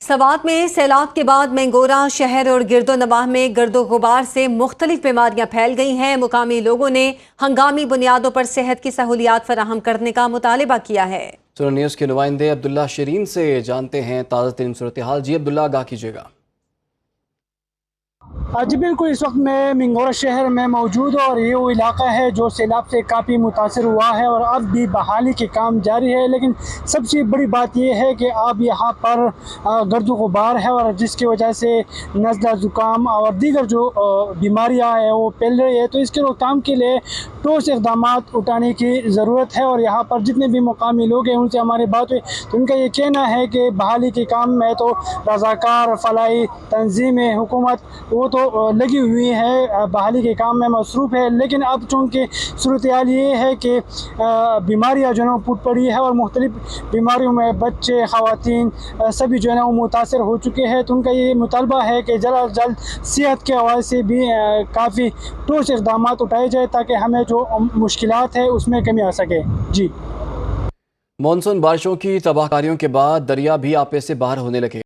सवात में सैलाब के बाद मैंगोरा शहर और गिरदोनवाह में गर्दो गुबार से मुख्तलिफ बीमारियां फैल गई हैं। मुकामी लोगों ने हंगामी बुनियादों पर सेहत की सहूलियात फराहम करने का मुतालिबा किया है। सुन न्यूज़ के नुमाइंदे अब्दुल्ला शरीन से जानते हैं ताज़ा तरीन सूरत हाल। जी अब्दुल्ला, आगाह कीजिएगा। जी बिल्कुल, इस वक्त मैं मिंगोरा शहर में मौजूद हूँ और ये वो इलाका है जो सैलाब से काफ़ी मुतासर हुआ है और अब भी बहाली के काम जारी है। लेकिन सबसे बड़ी बात यह है कि अब यहाँ पर गर्दो गुबार है और जिसकी वजह से नज़ला ज़ुकाम और दीगर जो बीमारियाँ हैं वो फैल रही है। तो इसके रोकथाम के लिए ठोस इक़दाम उठाने की ज़रूरत है और यहाँ पर जितने भी मुकामी लोग हैं उनसे हमारी बात हुई तो उनका ये कहना है कि बहाली के काम में तो रज़ाकार फलाई तंजीमें हुकूमत वो तो लगी हुई है, बहाली के काम में मसरूफ़ है। लेकिन अब चूँकि सूरत हाल ये है कि बीमारियाँ जो है ना फूट पड़ी है और मुख्तलिफ़ बीमारियों में बच्चे ख़वातीन सभी जो है ना वो मुतासर हो चुके हैं। तो उनका ये मुतालबा है कि जल्द अज जल्द सेहत के हवाले से भी काफ़ी ठोस इक़दाम उठाए जाए ताकि हमें जो मुश्किलात है उसमें कमी आ सके। जी, मानसून बारिशों की तबाहकारियों के बाद दरिया भी आपे से बाहर होने लगे।